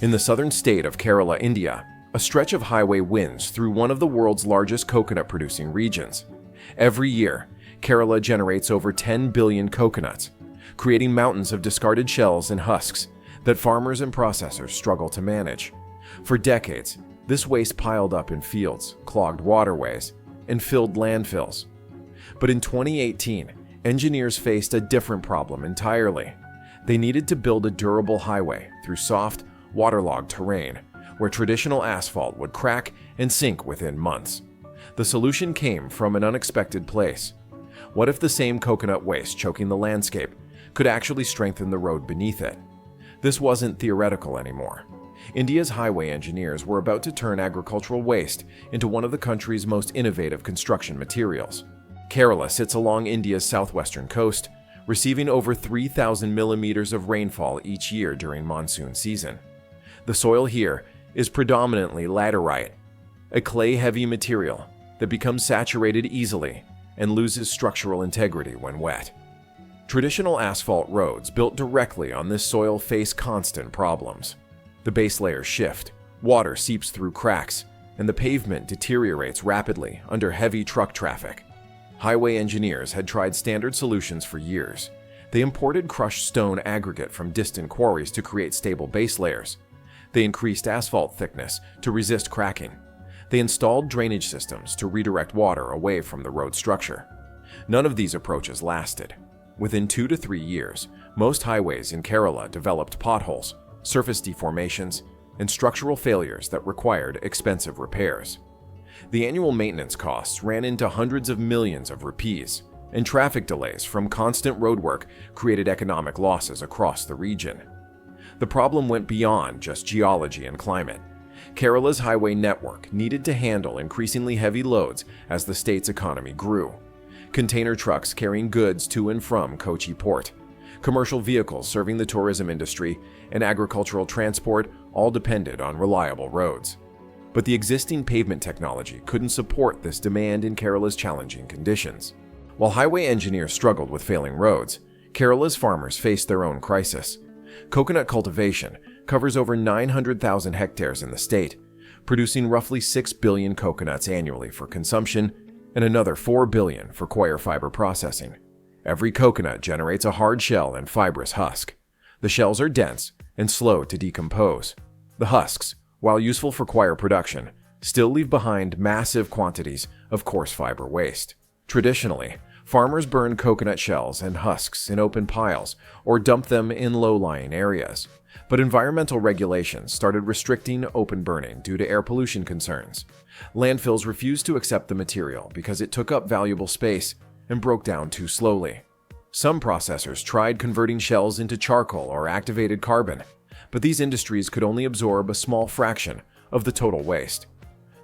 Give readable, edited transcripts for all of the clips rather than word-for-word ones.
In the southern state of Kerala, India, a stretch of highway winds through one of the world's largest coconut-producing regions. Every year, Kerala generates over 10 billion coconuts, creating mountains of discarded shells and husks that farmers and processors struggle to manage. For decades, this waste piled up in fields, clogged waterways, and filled landfills. But in 2018, engineers faced a different problem entirely. They needed to build a durable highway through soft, waterlogged terrain, where traditional asphalt would crack and sink within months. The solution came from an unexpected place. What if the same coconut waste choking the landscape could actually strengthen the road beneath it? This wasn't theoretical anymore. India's highway engineers were about to turn agricultural waste into one of the country's most innovative construction materials. Kerala sits along India's southwestern coast, receiving over 3,000 millimeters of rainfall each year during monsoon season. The soil here is predominantly laterite, a clay-heavy material that becomes saturated easily and loses structural integrity when wet. Traditional asphalt roads built directly on this soil face constant problems. The base layers shift, water seeps through cracks, and the pavement deteriorates rapidly under heavy truck traffic. Highway engineers had tried standard solutions for years. They imported crushed stone aggregate from distant quarries to create stable base layers. They increased asphalt thickness to resist cracking. They installed drainage systems to redirect water away from the road structure. None of these approaches lasted. Within 2 to 3 years, most highways in Kerala developed potholes, surface deformations, and structural failures that required expensive repairs. The annual maintenance costs ran into hundreds of millions of rupees, and traffic delays from constant roadwork created economic losses across the region. The problem went beyond just geology and climate. Kerala's highway network needed to handle increasingly heavy loads as the state's economy grew. Container trucks carrying goods to and from Kochi port, commercial vehicles serving the tourism industry, and agricultural transport all depended on reliable roads. But the existing pavement technology couldn't support this demand in Kerala's challenging conditions. While highway engineers struggled with failing roads, Kerala's farmers faced their own crisis. Coconut cultivation covers over 900,000 hectares in the state, producing roughly 6 billion coconuts annually for consumption and another 4 billion for coir fiber processing. Every coconut generates a hard shell and fibrous husk. The shells are dense and slow to decompose. The husks, while useful for coir production, still leave behind massive quantities of coarse fiber waste. Traditionally, farmers burned coconut shells and husks in open piles or dumped them in low-lying areas. But environmental regulations started restricting open burning due to air pollution concerns. Landfills refused to accept the material because it took up valuable space and broke down too slowly. Some processors tried converting shells into charcoal or activated carbon, but these industries could only absorb a small fraction of the total waste.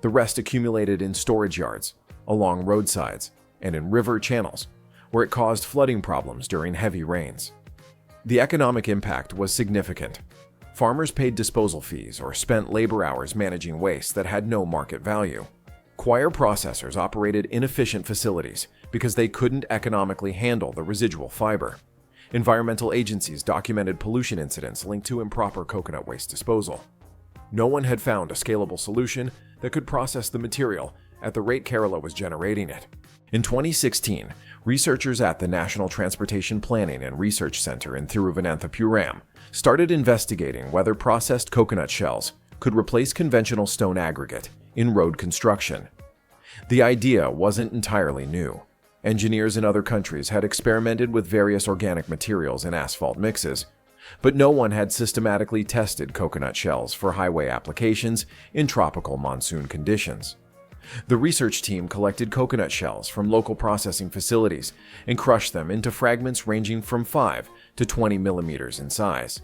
The rest accumulated in storage yards, along roadsides, and in river channels, where it caused flooding problems during heavy rains. The economic impact was significant. Farmers paid disposal fees or spent labor hours managing waste that had no market value. Coir processors operated inefficient facilities because they couldn't economically handle the residual fiber. Environmental agencies documented pollution incidents linked to improper coconut waste disposal. No one had found a scalable solution that could process the material at the rate Kerala was generating it. In 2016, researchers at the National Transportation Planning and Research Center in Thiruvananthapuram started investigating whether processed coconut shells could replace conventional stone aggregate in road construction. The idea wasn't entirely new. Engineers in other countries had experimented with various organic materials in asphalt mixes, but no one had systematically tested coconut shells for highway applications in tropical monsoon conditions. The research team collected coconut shells from local processing facilities and crushed them into fragments ranging from 5 to 20 millimeters in size.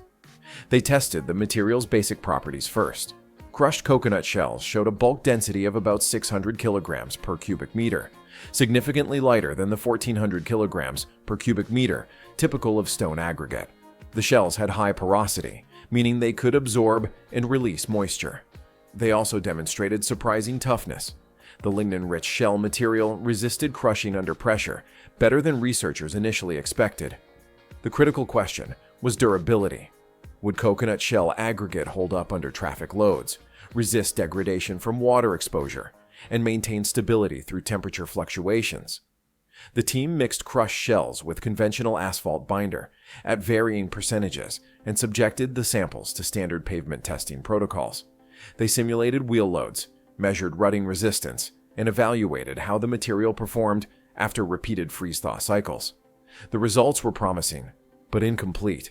They tested the material's basic properties first. Crushed coconut shells showed a bulk density of about 600 kilograms per cubic meter, significantly lighter than the 1,400 kilograms per cubic meter typical of stone aggregate. The shells had high porosity, meaning they could absorb and release moisture. They also demonstrated surprising toughness. The lignin-rich shell material resisted crushing under pressure better than researchers initially expected. The critical question was durability. Would coconut shell aggregate hold up under traffic loads, resist degradation from water exposure, and maintain stability through temperature fluctuations? The team mixed crushed shells with conventional asphalt binder at varying percentages and subjected the samples to standard pavement testing protocols. They simulated wheel loads, measured rutting resistance, and evaluated how the material performed after repeated freeze-thaw cycles. The results were promising, but incomplete.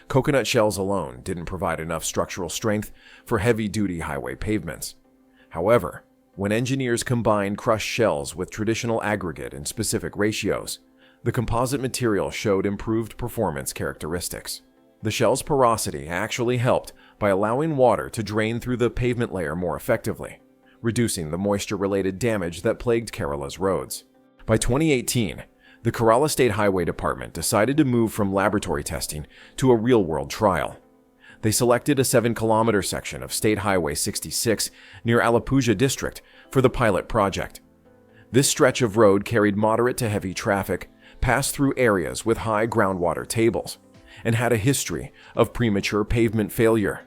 Coconut shells alone didn't provide enough structural strength for heavy-duty highway pavements. However, when engineers combined crushed shells with traditional aggregate in specific ratios, the composite material showed improved performance characteristics. The shell's porosity actually helped by allowing water to drain through the pavement layer more effectively, reducing the moisture-related damage that plagued Kerala's roads. By 2018, the Kerala State Highway Department decided to move from laboratory testing to a real-world trial. They selected a 7-kilometer section of State Highway 66 near Alappuzha district for the pilot project. This stretch of road carried moderate to heavy traffic, passed through areas with high groundwater tables, and had a history of premature pavement failure,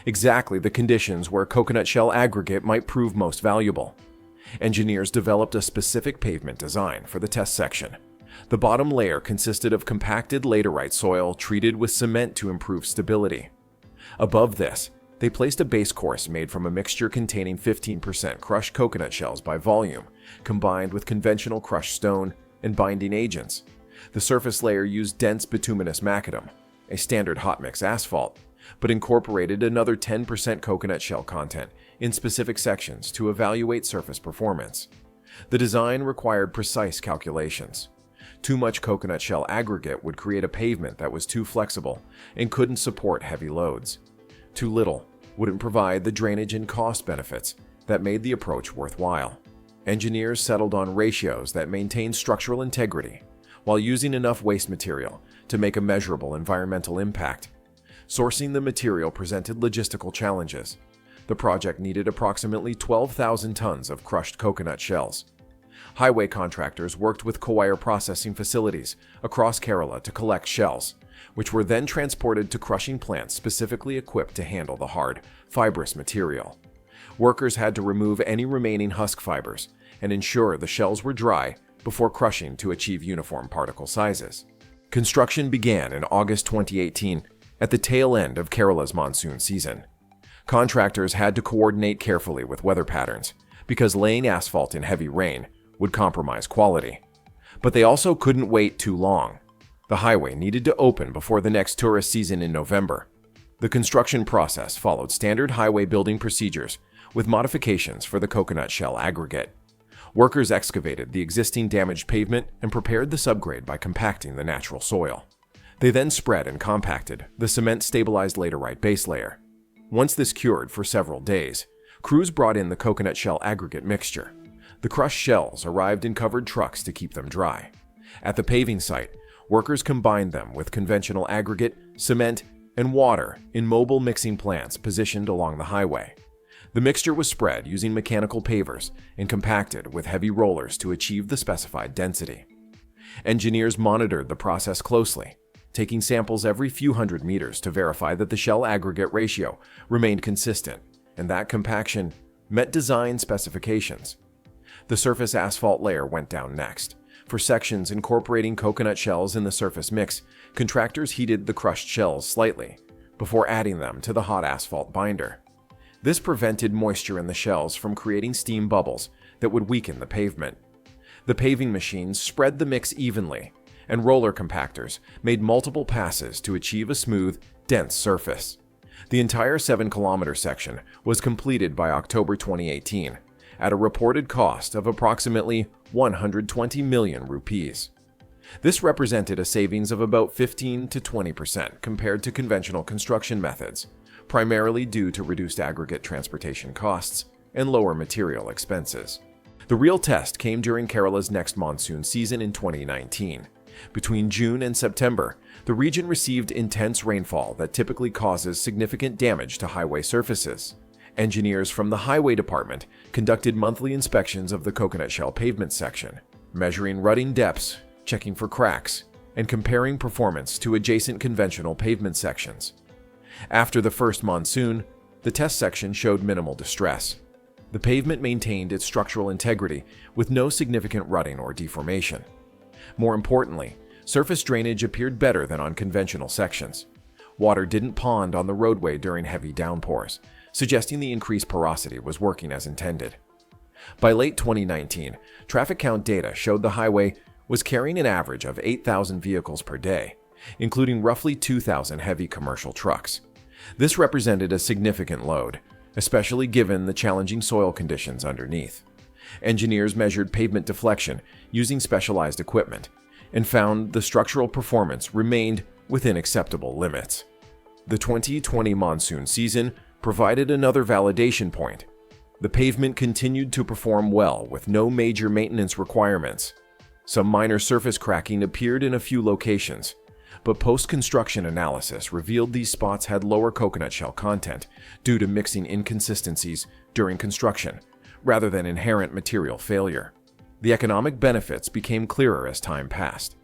exactly the conditions where coconut shell aggregate might prove most valuable. Engineers developed a specific pavement design for the test section. The bottom layer consisted of compacted laterite soil treated with cement to improve stability. Above this, they placed a base course made from a mixture containing 15% crushed coconut shells by volume, combined with conventional crushed stone and binding agents. The surface layer used dense bituminous macadam, a standard hot mix asphalt, but incorporated another 10% coconut shell content in specific sections to evaluate surface performance. The design required precise calculations. Too much coconut shell aggregate would create a pavement that was too flexible and couldn't support heavy loads. Too little wouldn't provide the drainage and cost benefits that made the approach worthwhile. Engineers settled on ratios that maintained structural integrity while using enough waste material to make a measurable environmental impact. Sourcing the material presented logistical challenges. The project needed approximately 12,000 tons of crushed coconut shells. Highway contractors worked with co-wire processing facilities across Kerala to collect shells, which were then transported to crushing plants specifically equipped to handle the hard, fibrous material. Workers had to remove any remaining husk fibers and ensure the shells were dry before crushing to achieve uniform particle sizes. Construction began in August 2018 at the tail end of Kerala's monsoon season. Contractors had to coordinate carefully with weather patterns because laying asphalt in heavy rain would compromise quality. But they also couldn't wait too long. The highway needed to open before the next tourist season in November. The construction process followed standard highway building procedures with modifications for the coconut shell aggregate. Workers excavated the existing damaged pavement and prepared the subgrade by compacting the natural soil. They then spread and compacted the cement-stabilized laterite base layer. Once this cured for several days, crews brought in the coconut shell aggregate mixture. The crushed shells arrived in covered trucks to keep them dry. At the paving site, workers combined them with conventional aggregate, cement, and water in mobile mixing plants positioned along the highway. The mixture was spread using mechanical pavers and compacted with heavy rollers to achieve the specified density. Engineers monitored the process closely, taking samples every few hundred meters to verify that the shell aggregate ratio remained consistent and that compaction met design specifications. The surface asphalt layer went down next. For sections incorporating coconut shells in the surface mix, contractors heated the crushed shells slightly before adding them to the hot asphalt binder. This prevented moisture in the shells from creating steam bubbles that would weaken the pavement. The paving machines spread the mix evenly, and roller compactors made multiple passes to achieve a smooth, dense surface. The entire 7-kilometer section was completed by October 2018 at a reported cost of approximately 120 million rupees. This represented a savings of about 15 to 20% compared to conventional construction methods, primarily due to reduced aggregate transportation costs and lower material expenses. The real test came during Kerala's next monsoon season in 2019. Between June and September, the region received intense rainfall that typically causes significant damage to highway surfaces. Engineers from the Highway Department conducted monthly inspections of the coconut shell pavement section, measuring rutting depths, checking for cracks, and comparing performance to adjacent conventional pavement sections. After the first monsoon, the test section showed minimal distress. The pavement maintained its structural integrity with no significant rutting or deformation. More importantly, surface drainage appeared better than on conventional sections. Water didn't pond on the roadway during heavy downpours, suggesting the increased porosity was working as intended. By late 2019, traffic count data showed the highway was carrying an average of 8,000 vehicles per day, including roughly 2,000 heavy commercial trucks. This represented a significant load, especially given the challenging soil conditions underneath. Engineers measured pavement deflection using specialized equipment and found the structural performance remained within acceptable limits. The 2020 monsoon season provided another validation point. The pavement continued to perform well with no major maintenance requirements. Some minor surface cracking appeared in a few locations, but post-construction analysis revealed these spots had lower coconut shell content due to mixing inconsistencies during construction, rather than inherent material failure. The economic benefits became clearer as time passed.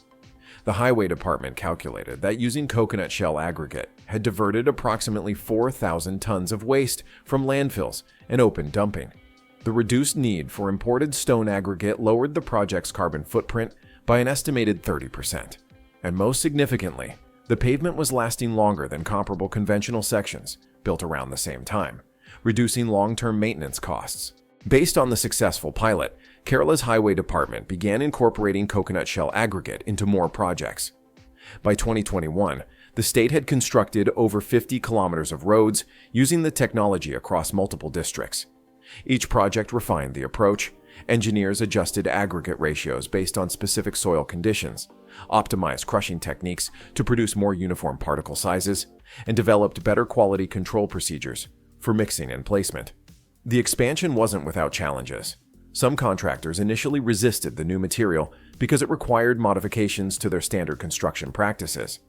The highway department calculated that using coconut shell aggregate had diverted approximately 4,000 tons of waste from landfills and open dumping. The reduced need for imported stone aggregate lowered the project's carbon footprint by an estimated 30%. And most significantly, the pavement was lasting longer than comparable conventional sections built around the same time, reducing long-term maintenance costs. Based on the successful pilot, Kerala's highway department began incorporating coconut shell aggregate into more projects. By 2021, the state had constructed over 50 kilometers of roads using the technology across multiple districts. Each project refined the approach. Engineers adjusted aggregate ratios based on specific soil conditions, optimized crushing techniques to produce more uniform particle sizes, and developed better quality control procedures for mixing and placement. The expansion wasn't without challenges. Some contractors initially resisted the new material because it required modifications to their standard construction practices.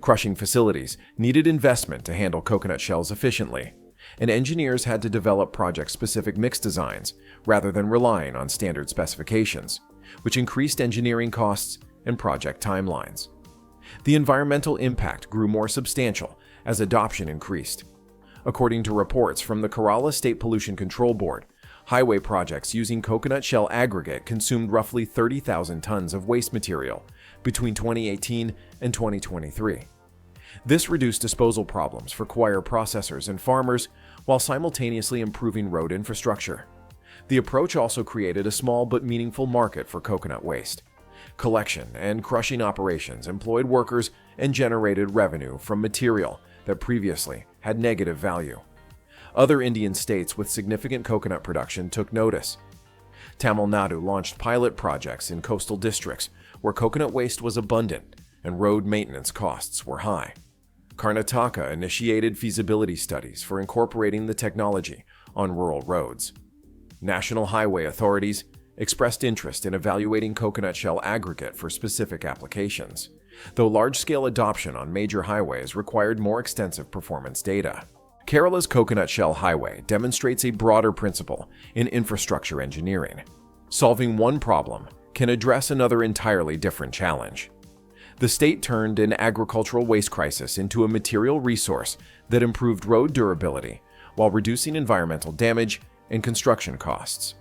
Crushing facilities needed investment to handle coconut shells efficiently, and engineers had to develop project-specific mix designs rather than relying on standard specifications, which increased engineering costs and project timelines. The environmental impact grew more substantial as adoption increased. According to reports from the Kerala State Pollution Control Board, highway projects using coconut shell aggregate consumed roughly 30,000 tons of waste material between 2018 and 2023. This reduced disposal problems for coir processors and farmers while simultaneously improving road infrastructure. The approach also created a small but meaningful market for coconut waste. Collection and crushing operations employed workers and generated revenue from material that previously had negative value. Other Indian states with significant coconut production took notice. Tamil Nadu launched pilot projects in coastal districts where coconut waste was abundant and road maintenance costs were high. Karnataka initiated feasibility studies for incorporating the technology on rural roads. National highway authorities expressed interest in evaluating coconut shell aggregate for specific applications, though large-scale adoption on major highways required more extensive performance data. Kerala's coconut shell highway demonstrates a broader principle in infrastructure engineering. Solving one problem can address another entirely different challenge. The state turned an agricultural waste crisis into a material resource that improved road durability while reducing environmental damage and construction costs.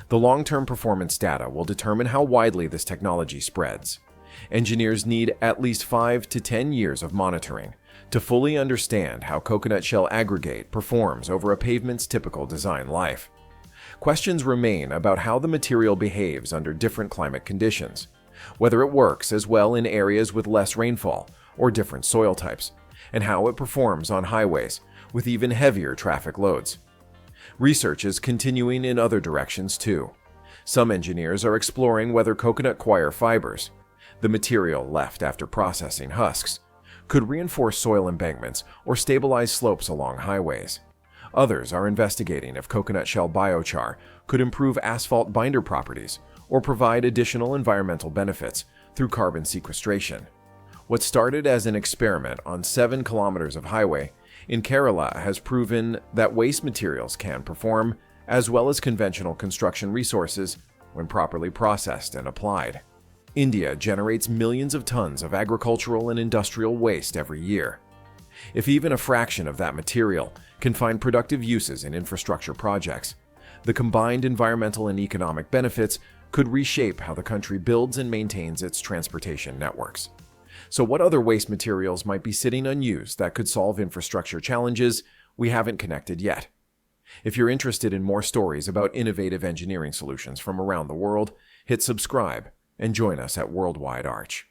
The long-term performance data will determine how widely this technology spreads. Engineers need at least 5 to 10 years of monitoring to fully understand how coconut shell aggregate performs over a pavement's typical design life. Questions remain about how the material behaves under different climate conditions, whether it works as well in areas with less rainfall or different soil types, and how it performs on highways with even heavier traffic loads. Research is continuing in other directions too. Some engineers are exploring whether coconut coir fibers, the material left after processing husks, could reinforce soil embankments or stabilize slopes along highways. Others are investigating if coconut shell biochar could improve asphalt binder properties or provide additional environmental benefits through carbon sequestration. What started as an experiment on 7 kilometers of highway in Kerala has proven that waste materials can perform as well as conventional construction resources when properly processed and applied. India generates millions of tons of agricultural and industrial waste every year. If even a fraction of that material can find productive uses in infrastructure projects, the combined environmental and economic benefits could reshape how the country builds and maintains its transportation networks. So what other waste materials might be sitting unused that could solve infrastructure challenges we haven't connected yet? If you're interested in more stories about innovative engineering solutions from around the world, hit subscribe and join us at Worldwide Arch.